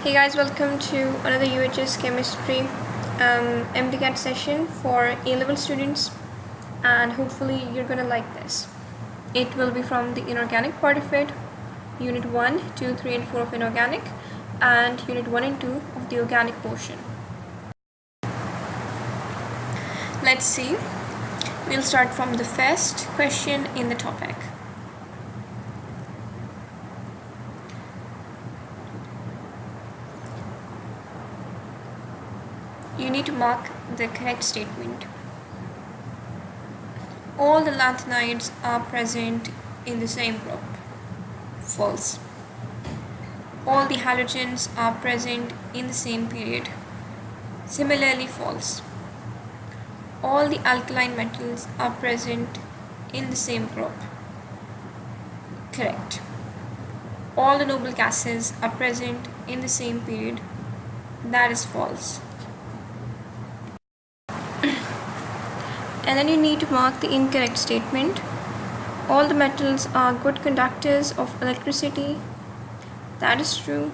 Hey guys, welcome to another UHS Chemistry MDCAT session for A-level students, and hopefully you're gonna like this. It will be from the inorganic part of it, Unit 1, 2, 3 and 4 of inorganic, and Unit 1 and 2 of the organic portion. Let's see. We'll start from the first question in the topic. You need to mark the correct statement. All the lanthanides are present in the same group. False. All the halogens are present in the same period. Similarly, false. All the alkaline metals are present in the same group. Correct. All the noble gases are present in the same period. That is false. And then you need to mark the incorrect statement. All the metals are good conductors of electricity. That is true.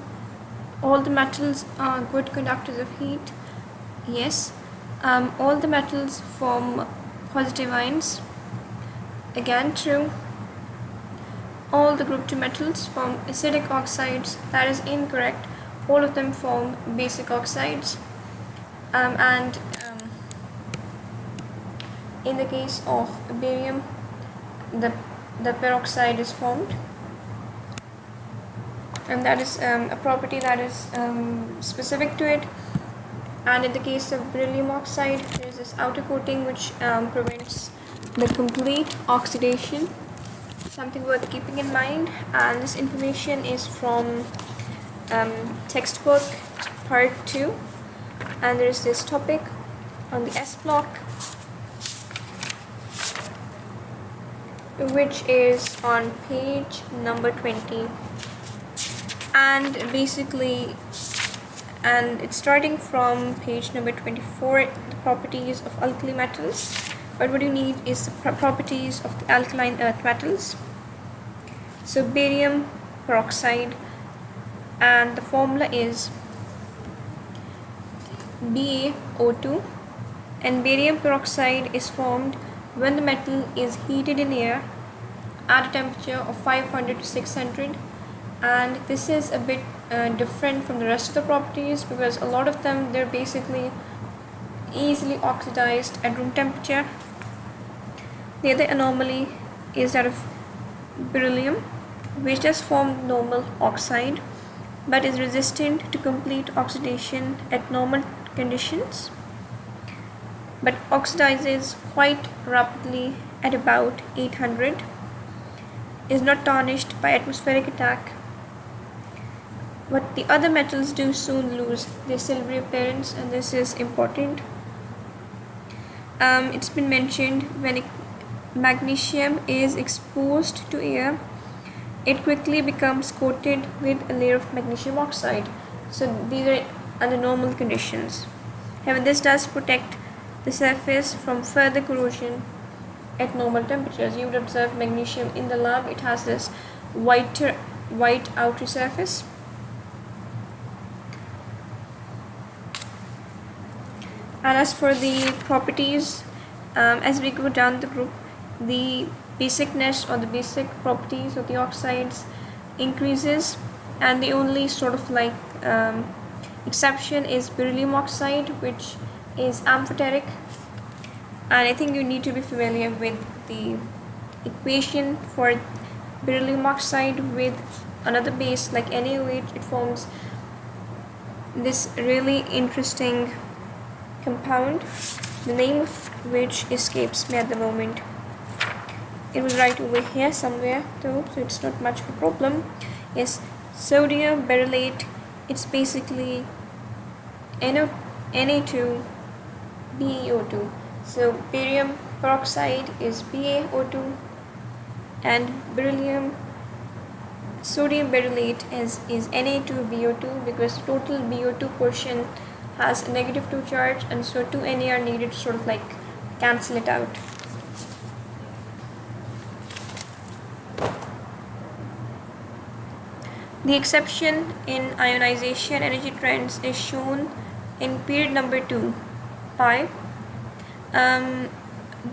All the metals are good conductors of heat. Yes. All the metals form positive ions. Again, true. All the group 2 metals form acidic oxides. That is incorrect. All of them form basic oxides. In the case of barium, the peroxide is formed, and that is a property that is specific to it. And in the case of beryllium oxide, there is this outer coating which prevents the complete oxidation. Something worth keeping in mind, and this information is from textbook part 2, and there is this topic on the S block, which is on page number 20, and it's starting from page number 24, the properties of alkali metals. But what you need is the properties of the alkaline earth metals. So barium peroxide, and the formula is BaO2, and barium peroxide is formed when the metal is heated in air at a temperature of 500 to 600. And this is a bit different from the rest of the properties, because a lot of them, they're basically easily oxidized at room temperature. The other anomaly is that of beryllium, which does form normal oxide but is resistant to complete oxidation at normal conditions, but oxidizes quite rapidly at about 800, is not tarnished by atmospheric attack. But the other metals do soon lose their silvery appearance, and this is important. It's been mentioned when magnesium is exposed to air, it quickly becomes coated with a layer of magnesium oxide. So these are under normal conditions. However, this does protect the surface from further corrosion at normal temperatures. You would observe magnesium in the lab, it has this white outer surface. And as for the properties, as we go down the group, the basicness or the basic properties of the oxides increases, and the only sort of exception is beryllium oxide, which is amphoteric. And I think you need to be familiar with the equation for beryllium oxide with another base like NaOH. It forms this really interesting compound, the name of which escapes me at the moment. It was right over here somewhere though, so it's not much of a problem. Is sodium berylate. It's basically Na2 BeO2. So barium peroxide is BaO2, and beryllium sodium berylate is Na2BO2, because the total BO2 portion has a negative 2 charge, and so 2 Na are needed to sort of cancel it out. The exception in ionization energy trends is shown in period number 2 by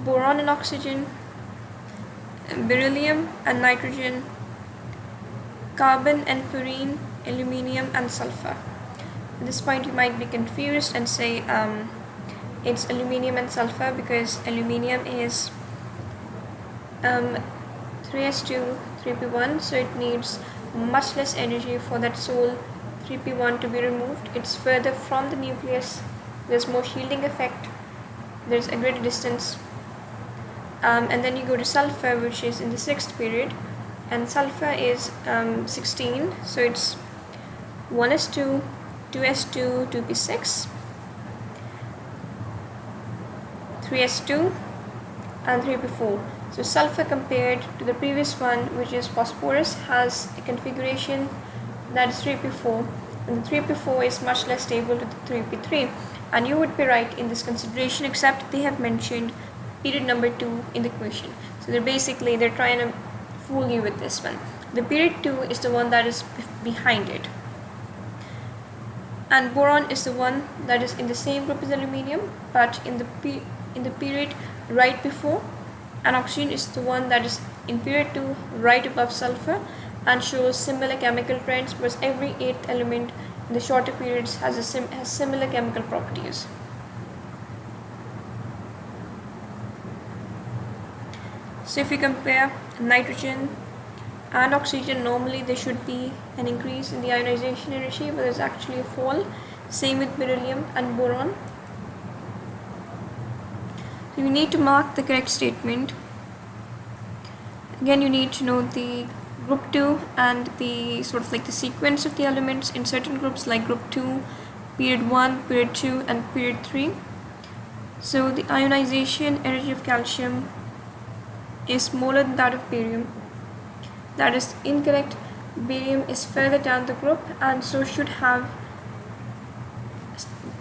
boron and oxygen, beryllium and nitrogen, carbon and fluorine, aluminium and sulfur. At this point you might be confused and say it's aluminium and sulfur because aluminium is 3s2 3p1, so it needs much less energy for that sole 3p1 to be removed. It's further from the nucleus, there's more shielding effect, there's a greater distance, and then you go to sulfur, which is in the 6th period, and sulfur is 16, so it's 1s2 2s2 2p6 3s2 and 3p4. So sulfur compared to the previous one, which is phosphorus, has a configuration that is 3p4, and the 3p4 is much less stable to the 3p3, and you would be right in this consideration, except they have mentioned period number 2 in the question. So they're trying to fool you with this one. The period 2 is the one that is behind it, and boron is the one that is in the same group as aluminium but in the period right before, and oxygen is the one that is in period 2 right above sulfur and shows similar chemical trends, because every 8th element in the shorter periods has similar chemical properties. So if we compare nitrogen and oxygen, normally there should be an increase in the ionization energy, but there's actually a fall. Same with beryllium and boron. So you need to mark the correct statement. Again, you need to know the group 2 and the sort of like the sequence of the elements in certain groups, like group 2, period 1, period 2 and period 3. So the ionization energy of calcium is smaller than that of barium. That is incorrect. Barium is further down the group and so should have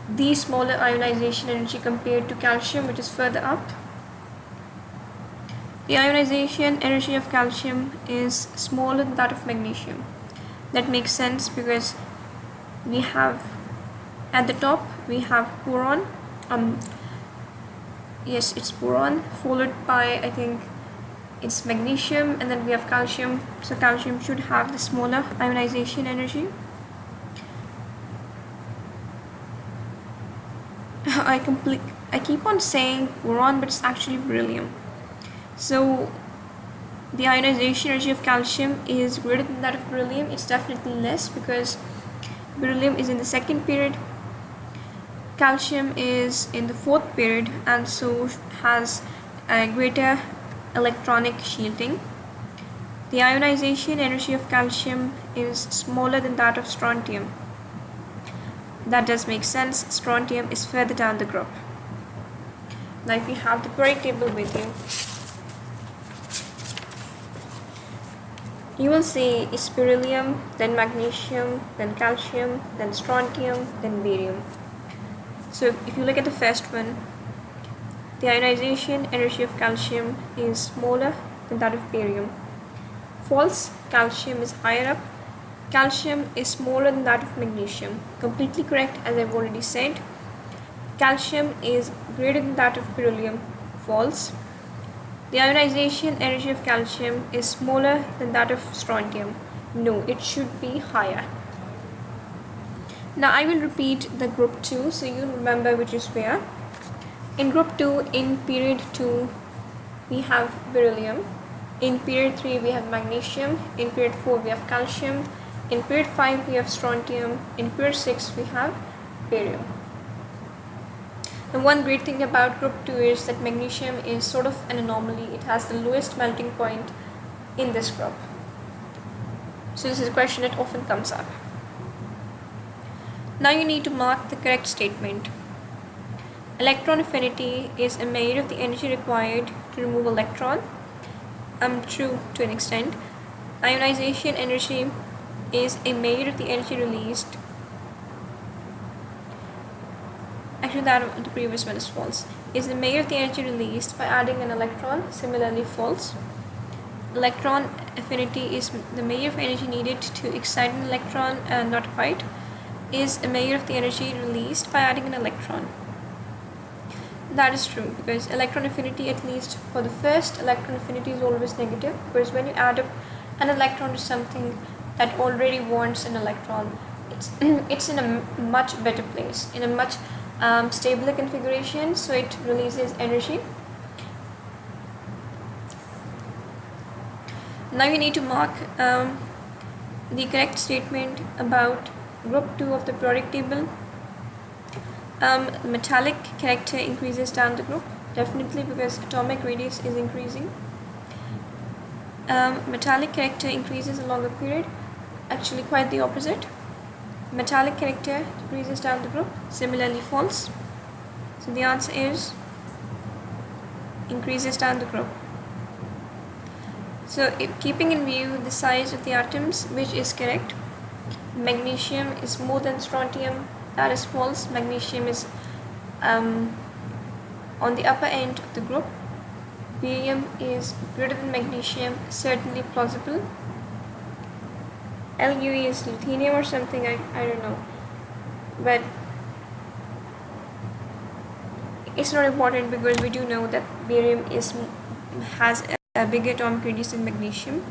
the smaller ionization energy compared to calcium, which is further up. The ionization energy of calcium is smaller than that of magnesium. That makes sense because we have at the top we have boron. Yes, it's boron, followed by, I think it's magnesium, and then we have calcium. So calcium should have the smaller ionization energy. I keep on saying boron, but it's actually beryllium. So the ionization energy of calcium is greater than that of beryllium. It's definitely less because beryllium is in the 2nd period, calcium is in the 4th period, and so has a greater electronic shielding. The ionization energy of calcium is smaller than that of strontium. That does make sense. Strontium is further down the group. Now if you have the periodic table with you will see it's beryllium, then magnesium, then calcium, then strontium, then barium. So if you look at the first one, the ionization energy of calcium is smaller than that of barium. False. Calcium is higher up. Calcium is smaller than that of magnesium. Completely correct, as I've already said. Calcium is greater than that of beryllium. False. The ionization energy of calcium is smaller than that of strontium. No, it should be higher. Now I will repeat the group 2 so you remember which is where. In group 2, in period 2, we have beryllium. In period 3, we have magnesium. In period 4, we have calcium. In period 5, we have strontium. In period 6, we have barium. And one great thing about group 2 is that magnesium is sort of an anomaly. It has the lowest melting point in this group. So this is a question that often comes up. Now you need to mark the correct statement. Electron affinity is a measure of the energy required to remove electron. True to an extent. Ionization energy is a measure of the energy released. Actually, the previous one is false. Is a measure of the energy released by adding an electron. Similarly, false. Electron affinity is the measure of energy needed to excite an electron, and not quite, is a measure of the energy released by adding an electron. That is true, because electron affinity, at least for the first, electron affinity is always negative, because when you add up an electron to something that already wants an electron, it's in a much better place, in a much stabler configuration, so it releases energy. Now you need to mark the correct statement about group 2 of the periodic table. Metallic character increases down the group, definitely, because atomic radius is increasing. Metallic character increases along a period, actually quite the opposite. Metallic character decreases down the group, similarly false. So the answer is increases down the group. So keeping in view the size of the atoms, which is correct? Magnesium is more than strontium, that is false. Magnesium is on the upper end of the group. Barium is greater than magnesium, certainly plausible. Lu is ruthenium or something, I don't know, but it's not important, because we do know that barium has a bigger atomic radius than magnesium.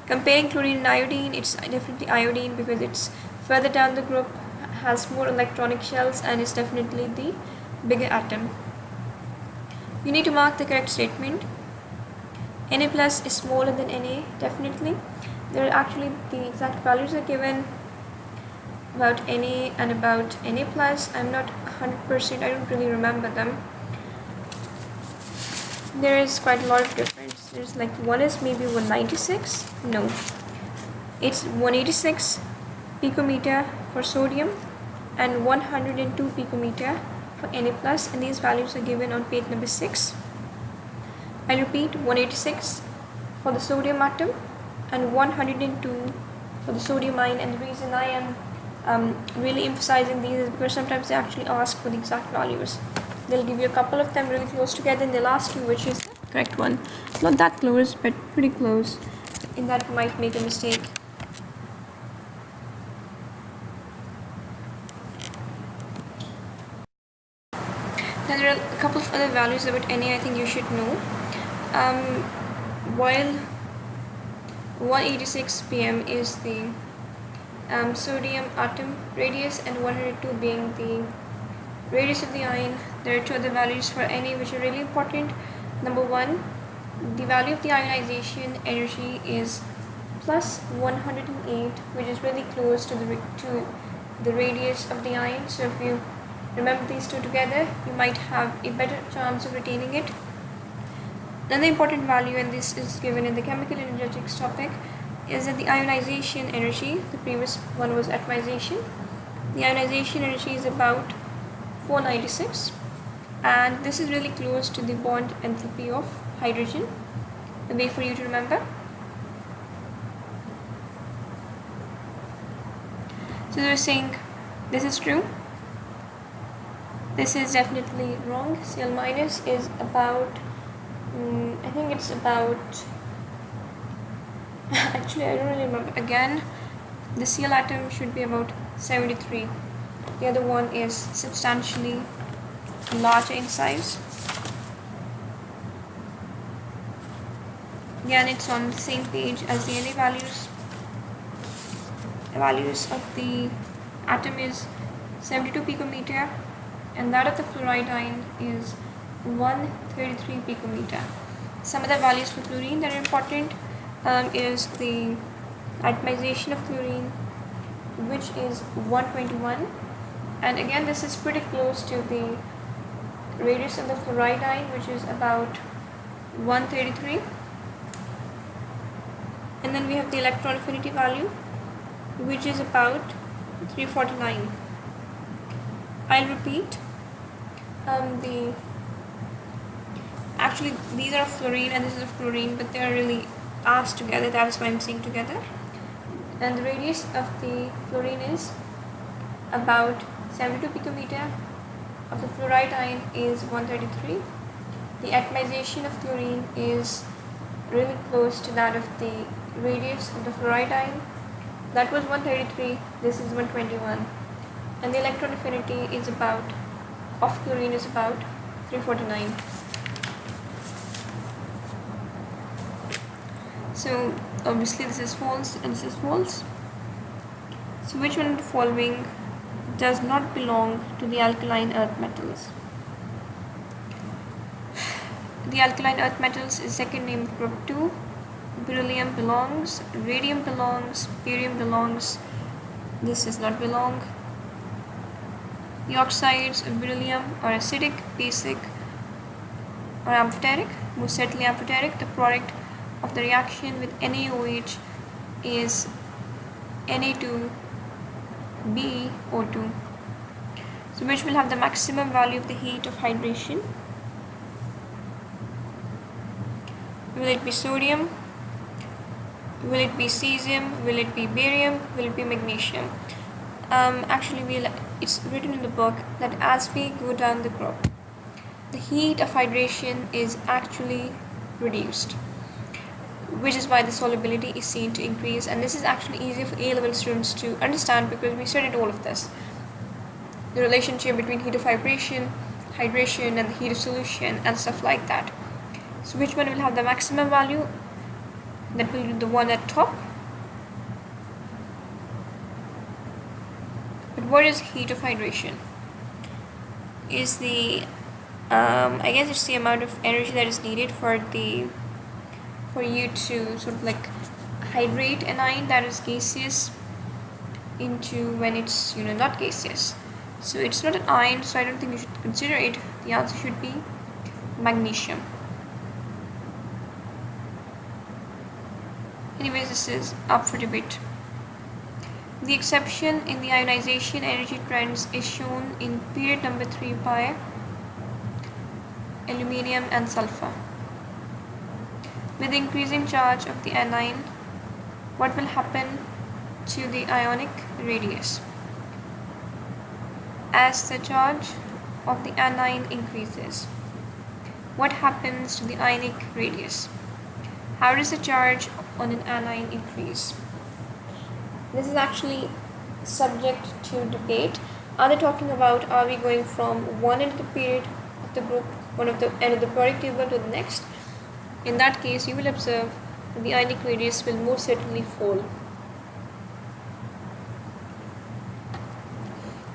Comparing chlorine and iodine, it's definitely iodine, because it's further down the group, has more electronic shells, and is definitely the bigger atom. You need to mark the correct statement. Na plus is smaller than Na, definitely. There are actually the exact values are given about Na and about Na plus. I'm not 100%, I don't really remember them. There is quite a lot of difference. There's like one is maybe 196. No, it's 186 picometer for sodium and 102 picometer for Na plus, and these values are given on page number 6. I repeat, 186 for the sodium atom and 102 for the sodium ion. And the reason I am really emphasizing these is because sometimes they actually ask for the exact values. They'll give you a couple of them really close together, and they'll ask you which is the correct one. Not that close, but pretty close. In that you might make a mistake. Then there are a couple of other values about Na I think you should know. While 186 pm is the sodium atom radius and 102 being the radius of the ion, there are two other values for Na which are really important. Number one, the value of the ionization energy is plus 108, which is really close to the radius of the ion. So if you remember these two together, you might have a better chance of retaining it. Another important value, and this is given in the chemical energetics topic, is that the ionization energy, the previous one was atomization, the ionization energy is about 496, and this is really close to the bond enthalpy of hydrogen. A way for you to remember. So they were saying this is true. This is definitely wrong. Cl minus is about, I think it's about, actually I don't really remember. Again, the Cl atom should be about 73. The other one is substantially larger in size. Again, it's on the same page as the Na values. The values of the atom is 72 picometer, and that of the fluoride ion is 133 picometer. Some other values for fluorine that are important is the atomization of fluorine, which is 121, and again this is pretty close to the radius of the fluoride ion, which is about 133. And then we have the electron affinity value, which is about 349. I'll repeat. Actually these are fluorine and this is a fluorine, but they are really asked together, that is why I'm saying together. And the radius of the fluorine is about 72 picometer, of the fluoride ion is 133. The atomization of fluorine is really close to that of the radius of the fluoride ion. That was 133, this is 121. And the electron affinity is about, of chlorine is about 349. So obviously this is false and this is false. So which one of the following does not belong to the alkaline earth metals? The alkaline earth metals is second name of group 2. Beryllium belongs, radium belongs, barium belongs, this does not belong. The oxides of beryllium are acidic, basic, or amphoteric, most certainly amphoteric. The product of the reaction with NaOH is Na2BO2. So which will have the maximum value of the heat of hydration? Will it be sodium? Will it be cesium? Will it be barium? Will it be magnesium? Actually, it's written in the book that as we go down the group, the heat of hydration is actually reduced, which is why the solubility is seen to increase. And this is actually easier for A-level students to understand because we studied all of this. The relationship between heat of hydration, and the heat of solution and stuff like that. So which one will have the maximum value? That will be the one at top. But what is heat of hydration? Is the I guess it's the amount of energy that is needed for you to sort of like hydrate an ion that is gaseous into when it's not gaseous. So it's not an ion, so I don't think you should consider it. The answer should be magnesium. Anyways, this is up for debate. The exception in the ionization energy trends is shown in period number 3 by aluminium and sulfur. With the increasing charge of the anion, what will happen to the ionic radius? As the charge of the anion increases, what happens to the ionic radius? How does the charge on an anion increase? This is actually subject to debate. Are they talking about, are we going from one end of the period of the group, one of the end of the periodic table to the next? In that case, you will observe that the ionic radius will most certainly fall.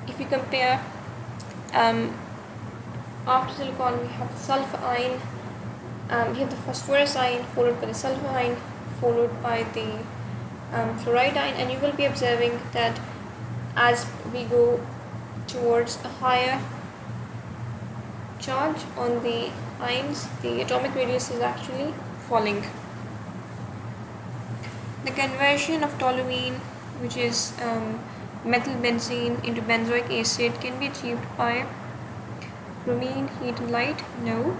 If you compare, after silicon we have the sulfur ion, we have the phosphorus ion followed by the sulfur ion followed by the fluoride ion, and you will be observing that as we go towards a higher charge on the ions, the atomic radius is actually falling. The conversion of toluene, which is methyl benzene, into benzoic acid can be achieved by bromine, heat and light? No.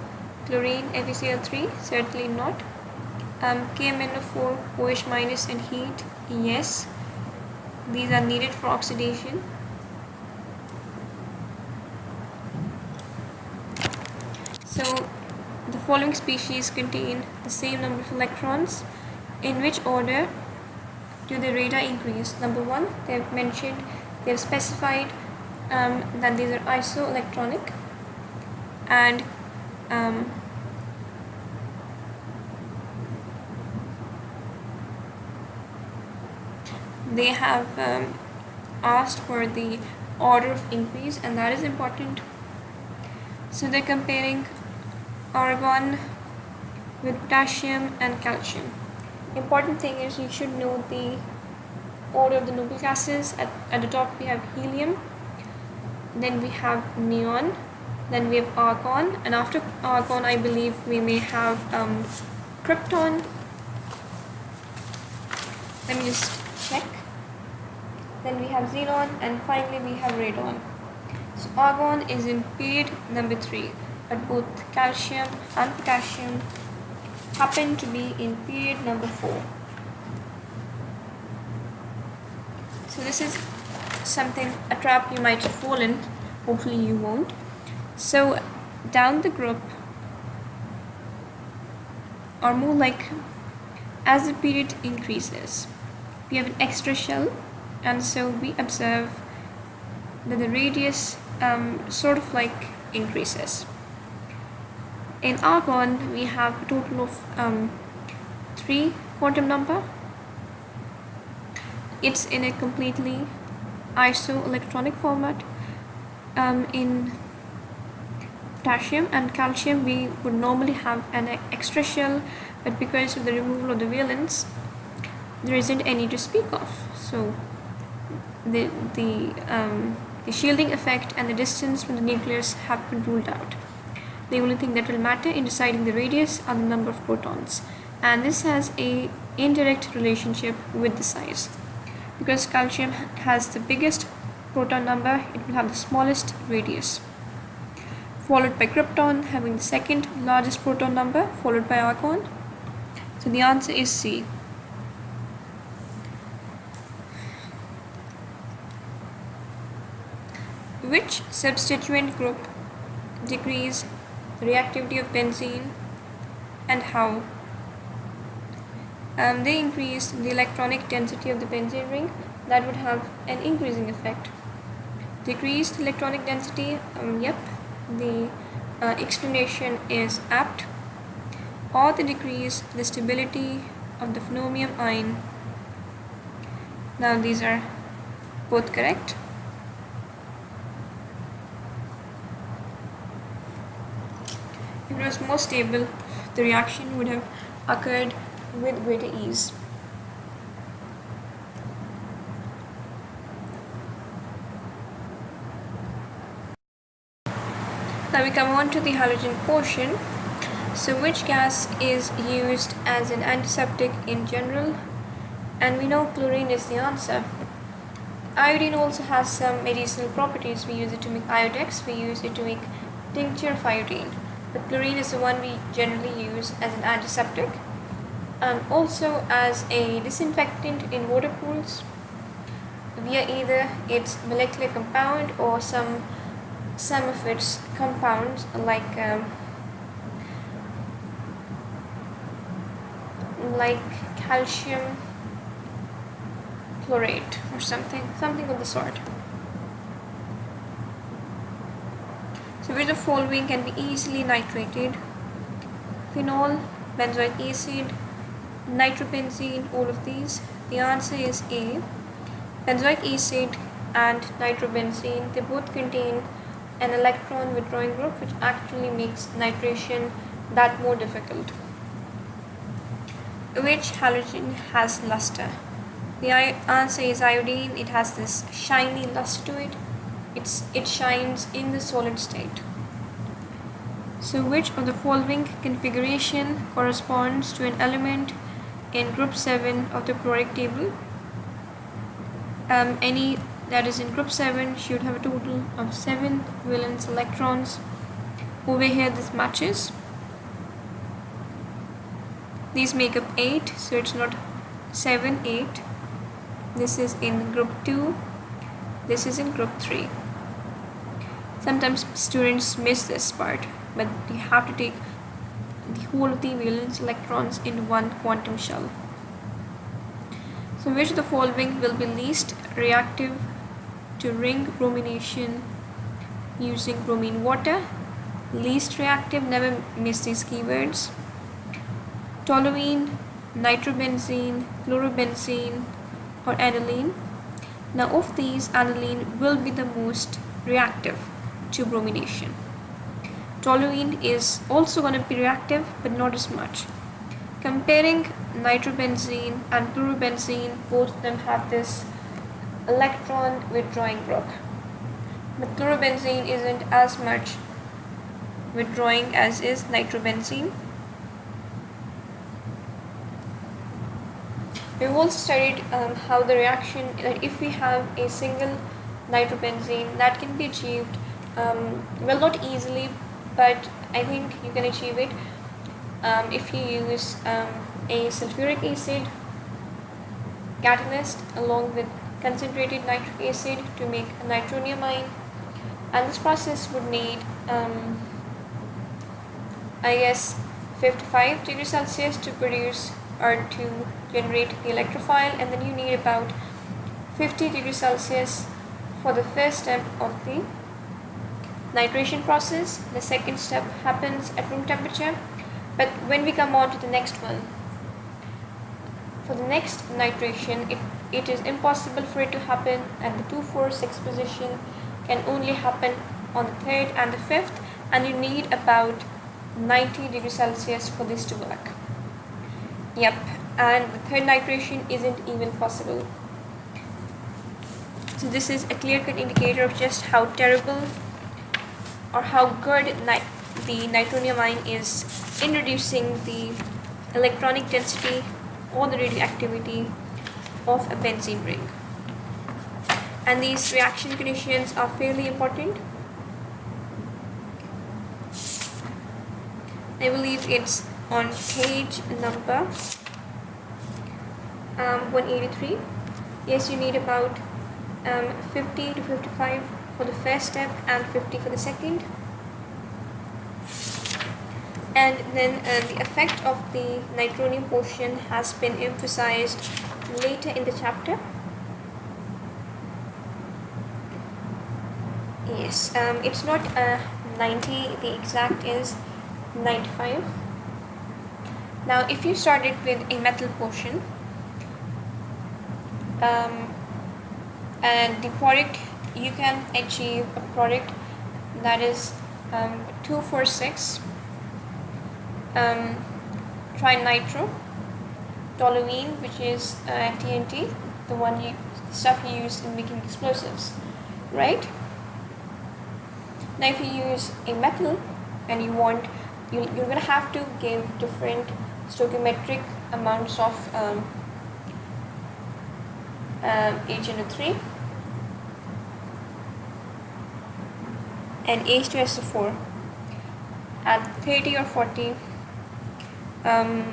Chlorine, FeCl3? Certainly not. KMnO4, OH minus and heat? Yes. These are needed for oxidation. So the following species contain the same number of electrons. In which order do the radii increase? Number 1, they have specified that these are isoelectronic, and they have asked for the order of increase, and that is important. So they're comparing argon with potassium and calcium. Important thing is you should know the order of the noble gases. At the top we have helium, then we have neon, then we have argon, and after argon I believe we may have krypton. Let me just check. Then we have xenon, and finally we have radon. So argon is in period number 3, but both calcium and potassium happen to be in period number 4. So this is something, a trap you might fall in. Hopefully you won't. So down the group or more like as the period increases, we have an extra shell, and so we observe that the radius sort of like increases. In argon, we have a total of 3 quantum number. It's in a completely isoelectronic format. In potassium and calcium, we would normally have an extra shell, but because of the removal of the valence, there isn't any to speak of. So the shielding effect and the distance from the nucleus have been ruled out. The only thing that will matter in deciding the radius are the number of protons, and this has a indirect relationship with the size. Because calcium has the biggest proton number, it will have the smallest radius, followed by krypton having the second largest proton number, followed by argon. So the answer is C. Which substituent group decrease the reactivity of benzene, and how? They increase the electronic density of the benzene ring. That would have an increasing effect. Decreased electronic density, yep, the explanation is apt. Or they decrease the stability of the phonemium ion. Now these are both correct. If it was more stable, the reaction would have occurred with greater ease. Now we come on to the halogen portion. So which gas is used as an antiseptic in general? And we know chlorine is the answer. Iodine also has some medicinal properties. We use it to make iodex, we use it to make tincture of iodine. But chlorine is the one we generally use as an antiseptic, and also as a disinfectant in water pools via either its molecular compound or some of its compounds like calcium chlorate or something of the sort. So which of the following can be easily nitrated? Phenol, benzoic acid, nitrobenzene, all of these. The answer is A. Benzoic acid and nitrobenzene, they both contain an electron withdrawing group, which actually makes nitration that more difficult. Which halogen has luster? The answer is iodine. It has this shiny luster to it. It shines in the solid state. So which of the following configuration corresponds to an element in group 7 of the periodic table? Any that is in group 7 should have a total of 7 valence electrons. Over here this matches. These make up 8, so it's not 7, 8. This is in group 2. This is in group 3. Sometimes students miss this part, but you have to take the whole of the valence electrons in one quantum shell. So which of the following will be least reactive to ring bromination using bromine water? Least reactive, never miss these keywords. Toluene, nitrobenzene, chlorobenzene, or aniline. Now of these, aniline will be the most reactive to bromination. Toluene is also going to be reactive, but not as much. Comparing nitrobenzene and chlorobenzene, both of them have this electron withdrawing group. But chlorobenzene isn't as much withdrawing as is nitrobenzene. We've also studied how the reaction, that if we have a single nitrobenzene, that can be achieved, well, not easily, but I think you can achieve it if you use a sulfuric acid catalyst along with concentrated nitric acid to make a nitronium ion, and this process would need 50 55 degrees Celsius to produce or to generate the electrophile, and then you need about 50 degrees Celsius for the first step of the nitration process. The second step happens at room temperature. But when we come on to the next one, for the next nitration, it is impossible for it to happen at the 2, 4, 6 position, can only happen on the 3rd and the 5th, and you need about 90 degrees Celsius for this to work. Yep, and the 3rd nitration isn't even possible. So this is a clear-cut indicator of just how terrible or how good the nitronium ion is in reducing the electronic density or the radioactivity of a benzene ring. And these reaction conditions are fairly important. I believe it's on page number 183. Yes, you need about 50 to 55 for the first step and 50 for the second. And then the effect of the nitronium portion has been emphasized later in the chapter. Yes, it's not 90, the exact is 95. Now if you started with a metal portion, and the product, you can achieve a product that is 2,4,6 trinitro toluene, which is TNT, the stuff you use in making explosives, right? Now if you use a metal and you're gonna have to give different stoichiometric amounts of HNO3 and H2SO4 at 30 or 40.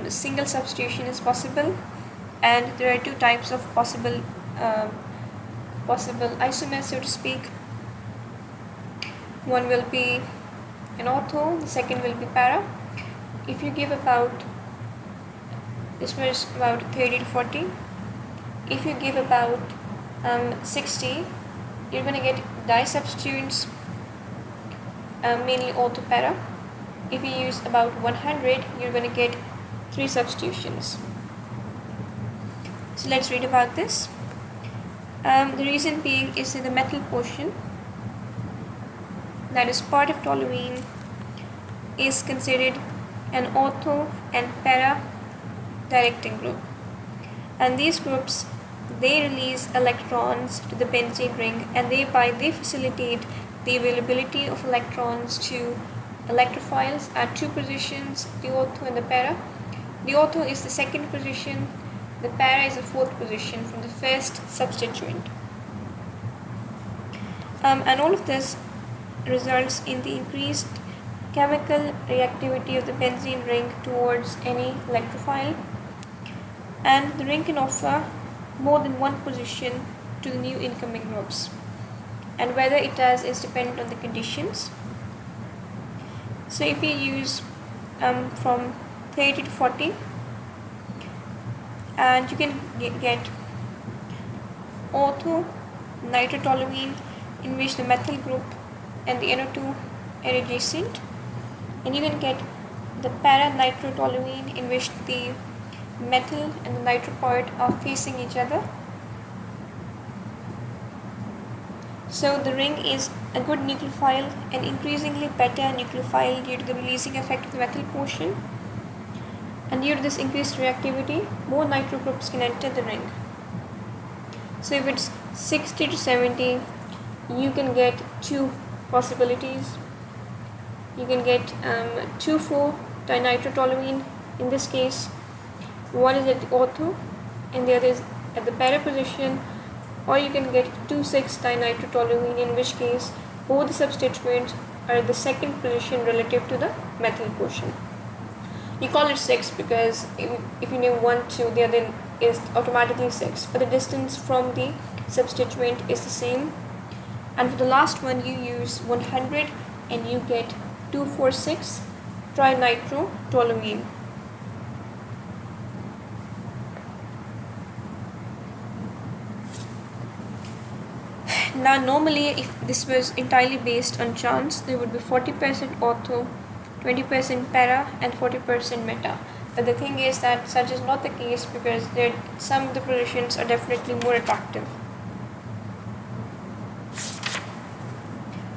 Single substitution is possible, and there are two types of possible isomers, so to speak. One will be an ortho, the second will be para. If you give about, this was about 30 to 40. If you give about 60, you're going to get disubstituents, mainly ortho para. If you use about 100, you're going to get 3 substitutions. So let's read about this. The reason being is that the metal portion that is part of toluene is considered an ortho and para directing group, and these groups, they release electrons to the benzene ring, and thereby they facilitate the availability of electrons to electrophiles at 2 positions, the ortho and the para. The ortho is the 2nd position, the para is the 4th position from the first substituent. And all of this results in the increased chemical reactivity of the benzene ring towards any electrophile, and the ring can offer more than one position to the new incoming groups, and whether it does is dependent on the conditions. So if you use from 30 to 40, and you can get ortho nitrotoluene, in which the methyl group and the NO2 are adjacent, and you can get the para-nitrotoluene, in which the methyl and the nitro part are facing each other. So the ring is a good nucleophile, and increasingly better nucleophile due to the releasing effect of the methyl portion, and due to this increased reactivity, more nitro groups can enter the ring. So if it's 60 to 70, you can get 2 possibilities. You can get 2,4-dinitrotoluene in this case. One is at the ortho and the other is at the para position, or you can get 2,6-dinitrotoluene, in which case both the substituents are at the 2nd position relative to the methyl portion. You call it 6 because if you name 1, 2, the other is automatically 6, but the distance from the substituent is the same. And for the last one, you use 100 and you get 246, trinitrotoluene. Now normally if this was entirely based on chance, there would be 40% ortho, 20% para and 40% meta. But the thing is that such is not the case because some of the positions are definitely more attractive.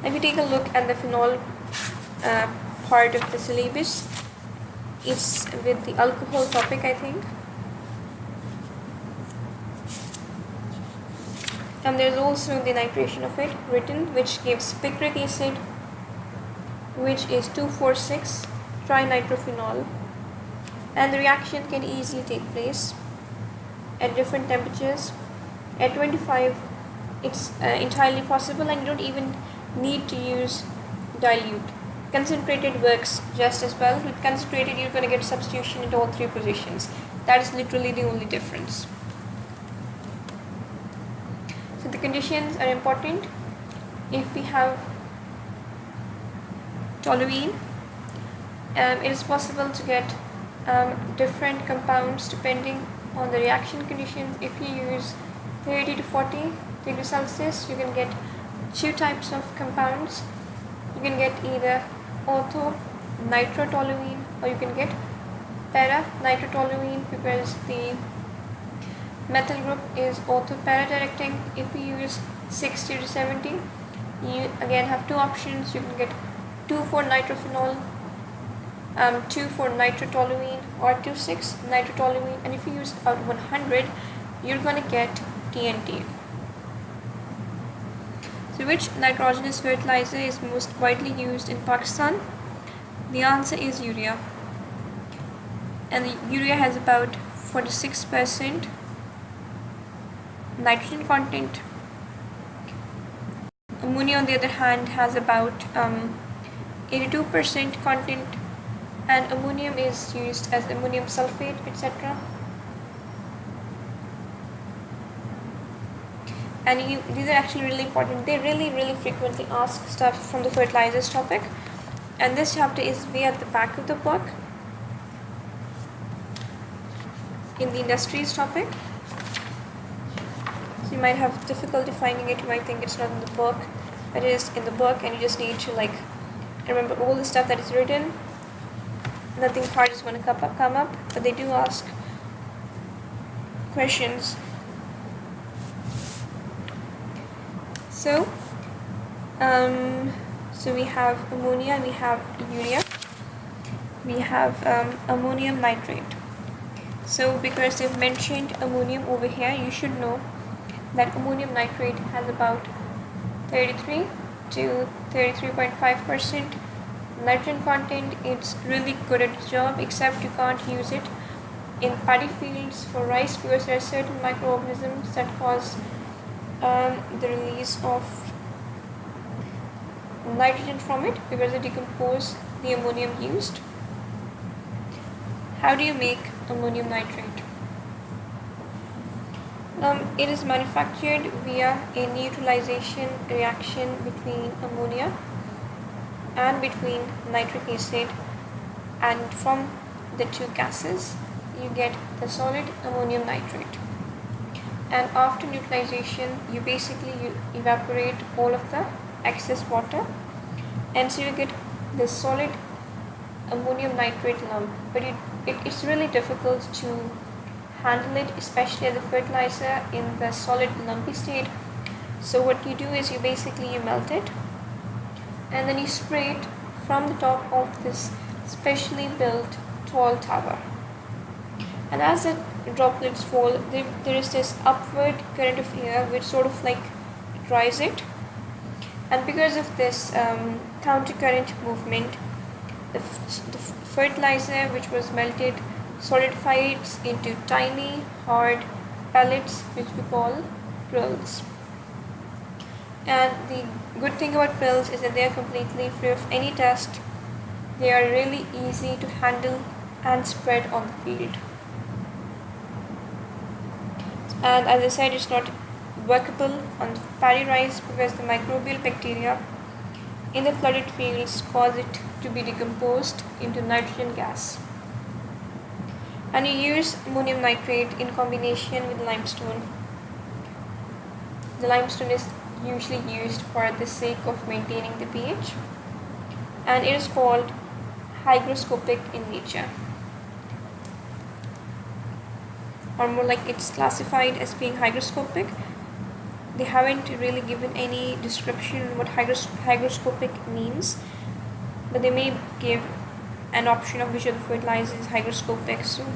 If you take a look at the phenol part of the syllabus, it's with the alcohol topic, I think. And there's also the nitration of it written, which gives picric acid, which is 2,4,6 trinitrophenol, and the reaction can easily take place at different temperatures. At 25 it's entirely possible, and you don't even need to use dilute. Concentrated works just as well. With concentrated you're going to get substitution at all three positions. That is literally the only difference. So the conditions are important. If we have toluene, it is possible to get different compounds depending on the reaction conditions. If you use 30 to 40 degrees Celsius, you can get two types of compounds. You can get either ortho nitrotoluene or you can get para nitrotoluene, because the methyl group is ortho para directing. If you use 60 to 70, you again have two options. You can get 2,4-nitrophenol, 2,4-nitrotoluene or 2,6-nitrotoluene, and if you use about 100, you're going to get TNT. So which nitrogenous fertilizer is most widely used in Pakistan? The answer is urea, and the urea has about 46% nitrogen content. Ammonia on the other hand has about 82% content, and ammonium is used as ammonium sulfate, etc. And these are actually really important. They really frequently ask stuff from the fertilizers topic, and this chapter is way at the back of the book in the industries topic. So you might have difficulty finding it. You might think it's not in the book, but it is in the book, and you just need to remember all the stuff that is written. Nothing hard is going to come up, but they do ask questions. So we have ammonia, we have urea, we have ammonium nitrate. So because they've mentioned ammonium over here, you should know that ammonium nitrate has about 33 to 33.5% nitrogen content. It's really good at its job, except you can't use it in paddy fields for rice because there are certain microorganisms that cause the release of nitrogen from it because they decompose the ammonium used. How do you make ammonium nitrate? It is manufactured via a neutralization reaction between ammonia and between nitric acid, and from the two gases you get the solid ammonium nitrate. And after neutralization you evaporate all of the excess water, and so you get the solid ammonium nitrate lump. But it's really difficult to handle it, especially as a fertilizer in the solid lumpy state. So what you do is you melt it, and then you spray it from the top of this specially built tall tower. And as the droplets fall, there is this upward current of air which sort of dries it. And because of this counter-current movement, the fertilizer which was melted solidifies into tiny hard pellets which we call prills. And the good thing about prills is that they are completely free of any dust. They are really easy to handle and spread on the field. And as I said, it's not workable on paddy rice because the microbial bacteria in the flooded fields cause it to be decomposed into nitrogen gas. And you use ammonium nitrate in combination with limestone. The limestone is usually used for the sake of maintaining the pH, and it is called hygroscopic in nature, or more like it's classified as being hygroscopic. They haven't really given any description on what hygroscopic means, but they may give an option of which of the fertilizer is hygroscopic. So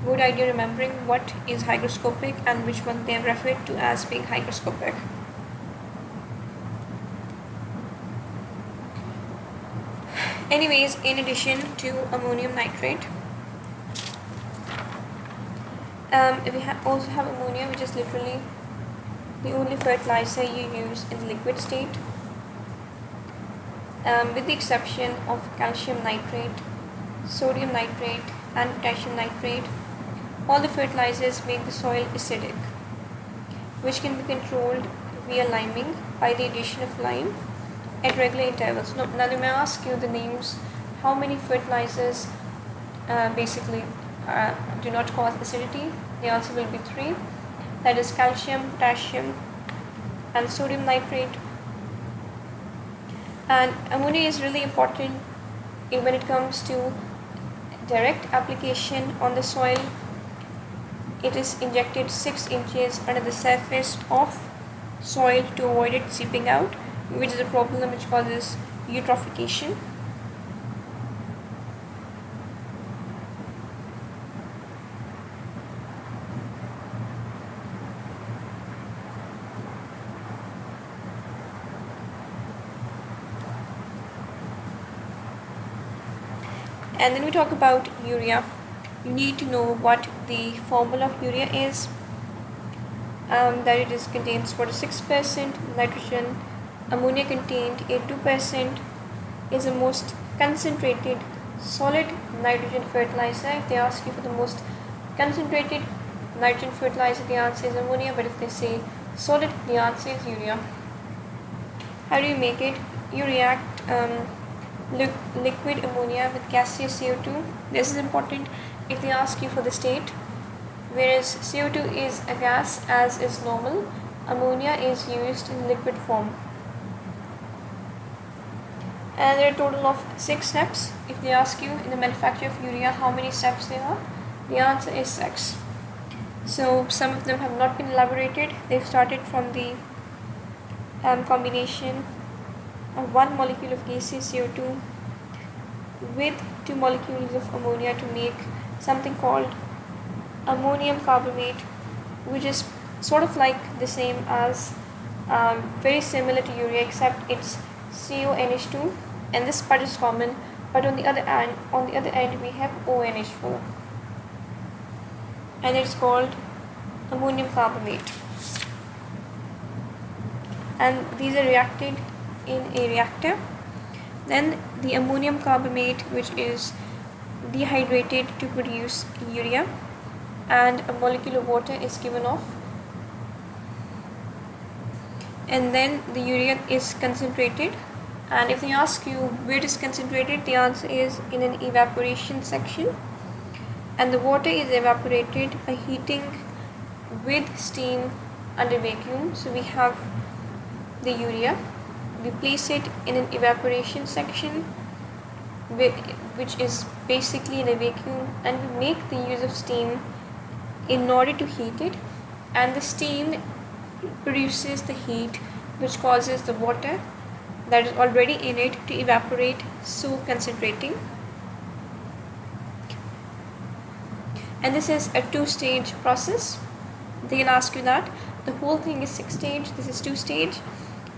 good idea remembering what is hygroscopic and which one they have referred to as being hygroscopic. Anyways, in addition to ammonium nitrate, we also have ammonia, which is literally the only fertilizer you use in the liquid state, with the exception of calcium nitrate, sodium nitrate, and potassium nitrate. All the fertilizers make the soil acidic, which can be controlled via liming by the addition of lime at regular intervals. Now they may ask you the names, how many fertilizers do not cause acidity. The answer will be 3. That is calcium, potassium, and sodium nitrate. And ammonia is really important when it comes to direct application on the soil. It is injected 6 inches under the surface of soil to avoid it seeping out, which is a problem which causes eutrophication. And then we talk about urea. You need to know what the formula of urea is. That it contains 46% nitrogen. Ammonia contained 82%, is the most concentrated solid nitrogen fertilizer. If they ask you for the most concentrated nitrogen fertilizer, the answer is ammonia, but if they say solid, the answer is urea. How do you make it? You react liquid ammonia with gaseous CO2. This is important if they ask you for the state. Whereas CO2 is a gas as is normal, ammonia is used in liquid form. And there are a total of 6 steps. If they ask you in the manufacture of urea how many steps there are, the answer is 6. So some of them have not been elaborated. They've started from the combination of 1 molecule of gaseous CO2 with 2 molecules of ammonia to make something called ammonium carbamate, which is sort of like the same as very similar to urea, except it's CONH2, and this part is common, but on the other end we have ONH4, and it's called ammonium carbamate. And these are reacted in a reactor. Then the ammonium carbamate, which is dehydrated to produce urea, and a molecule of water is given off, and then the urea is concentrated. And if they ask you where it is concentrated, the answer is in an evaporation section, and the water is evaporated by heating with steam under vacuum. So we have the urea, we place it in an evaporation section which is basically in a vacuum, and we make the use of steam in order to heat it, and the steam produces the heat which causes the water that is already in it to evaporate, so concentrating. And this is a 2-stage process. They can ask you that. The whole thing is 6-stage, this is 2-stage,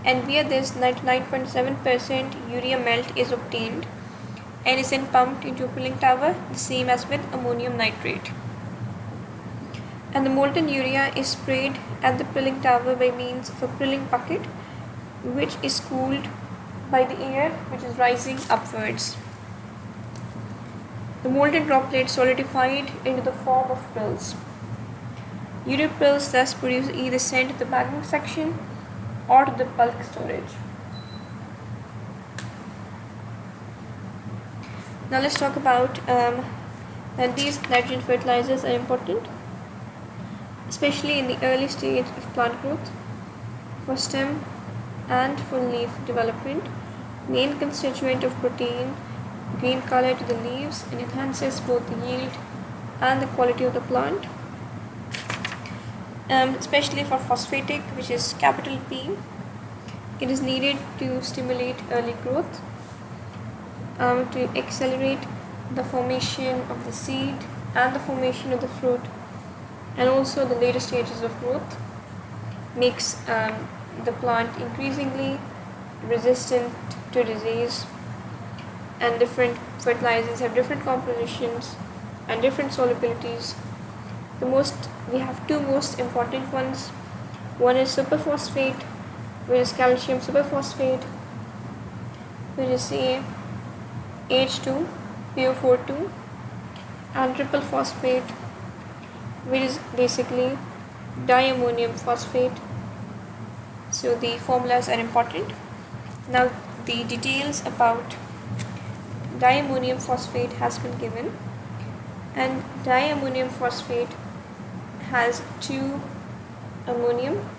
and via this 99.7% urea melt is obtained and is then pumped into a pulling tower, the same as with ammonium nitrate. And the molten urea is sprayed at the pulling tower by means of a pulling bucket, which is cooled by the air which is rising upwards. The molten droplets solidified into the form of pills. Urea pills thus produce either sent to the bagging section or to the bulk storage. Now let's talk about that these nitrogen fertilizers are important, especially in the early stage of plant growth, for stem and for leaf development. Main constituent of protein, green color to the leaves, and enhances both the yield and the quality of the plant. Especially for phosphatic, which is capital P, it is needed to stimulate early growth, to accelerate the formation of the seed and the formation of the fruit, and also the later stages of growth, makes the plant increasingly resistant to disease. And different fertilizers have different compositions and different solubilities. We have two most important ones. One is superphosphate, which is calcium superphosphate, which is CaH2PO42, and triple phosphate, which is basically diammonium phosphate. So the formulas are important. Now the details about diammonium phosphate has been given, and diammonium phosphate has 2 ammonium,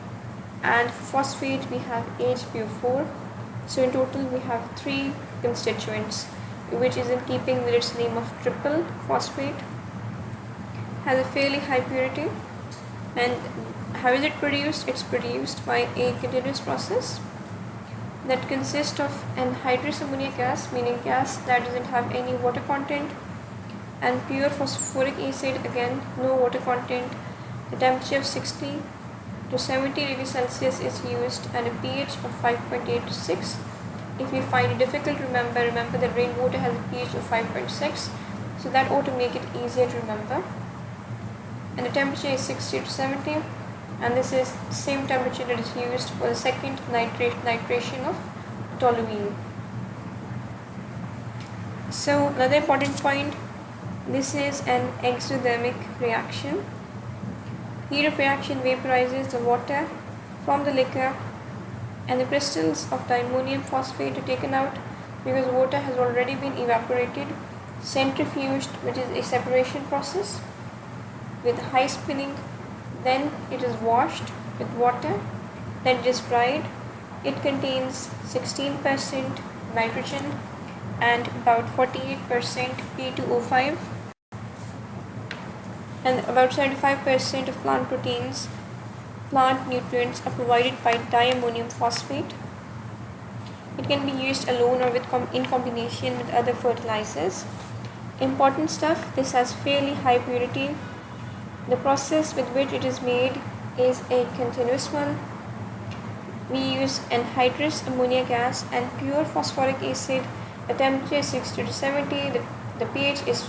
and phosphate we have HPO4. So in total we have 3 constituents, which is in keeping with its name of triple phosphate. Has a fairly high purity. And how is it produced? It's produced by a continuous process that consists of anhydrous ammonia gas, meaning gas that doesn't have any water content, and pure phosphoric acid, again no water content. The temperature of 60 to 70 degrees Celsius is used, and a pH of 5.8 to 6. If you find it difficult to remember that rainwater has a pH of 5.6, so that ought to make it easier to remember. And the temperature is 60 to 70, and this is the same temperature that is used for the second nitration of toluene. So another important point, this is an exothermic reaction. Heat of reaction vaporizes the water from the liquor, and the crystals of diammonium phosphate are taken out because water has already been evaporated, centrifuged, which is a separation process, with high spinning. Then it is washed with water, then it is dried. It contains 16% nitrogen and about 48% P2O5, and about 75% of plant proteins, plant nutrients are provided by diammonium phosphate. It can be used alone or in combination with other fertilizers. Important stuff, this has fairly high purity. The process with which it is made is a continuous one. We use anhydrous ammonia gas and pure phosphoric acid. The temperature is 60 to 70. The pH is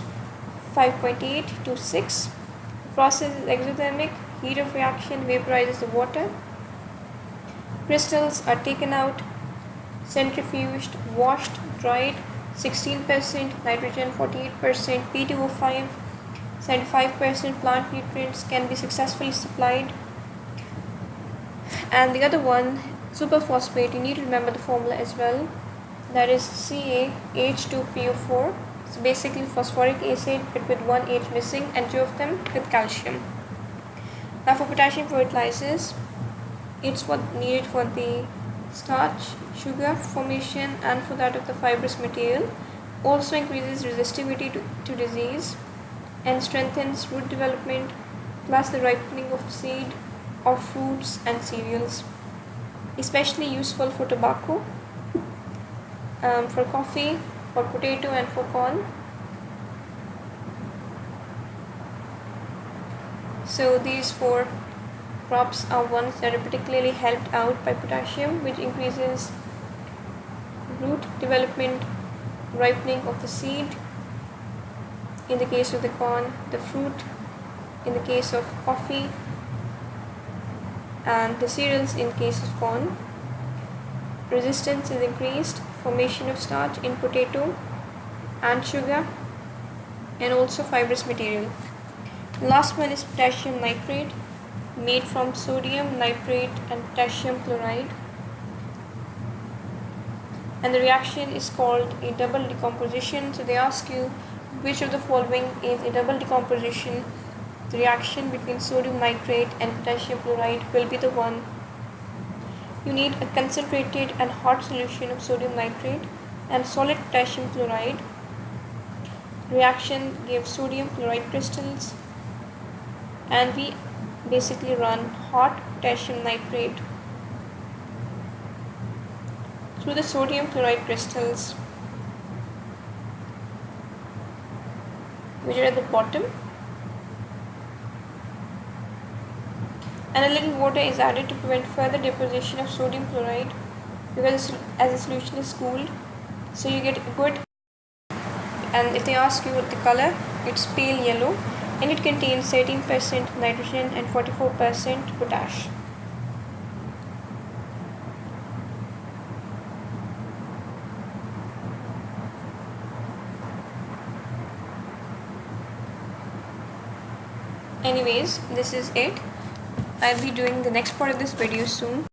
5.8 to 6. The process is exothermic. Heat of reaction vaporizes the water. Crystals are taken out, centrifuged, washed, dried. 16% nitrogen, 48% P2O5, 75% plant nutrients can be successfully supplied. And the other one, superphosphate, you need to remember the formula as well. That is CaH2PO4. It's basically phosphoric acid but with one H missing, and 2 of them with calcium. Now for potassium fertilizers, it's what needed for the starch, sugar formation, and for that of the fibrous material. Also increases resistivity to disease and strengthens root development, plus the ripening of seed of fruits and cereals. Especially useful for tobacco, for coffee, for potato, and for corn. So these 4 crops are ones that are particularly helped out by potassium, which increases root development, ripening of the seed in the case of the corn, the fruit in the case of coffee, and the cereals in case of corn. Resistance is increased, formation of starch in potato and sugar, and also fibrous material. The last one is potassium nitrate, made from sodium nitrate and potassium chloride. and the reaction is called a double decomposition. So they ask you which of the following is a double decomposition. The reaction between sodium nitrate and potassium chloride will be the one. You need a concentrated and hot solution of sodium nitrate and solid potassium chloride. Reaction gives sodium chloride crystals, and we basically run hot potassium nitrate through the sodium chloride crystals, which are at the bottom, and a little water is added to prevent further deposition of sodium chloride, because as the solution is cooled, so you get a good. And if they ask you what the color, it's pale yellow, and it contains 13% nitrogen and 44% potash. Anyways, this is it. I'll be doing the next part of this video soon.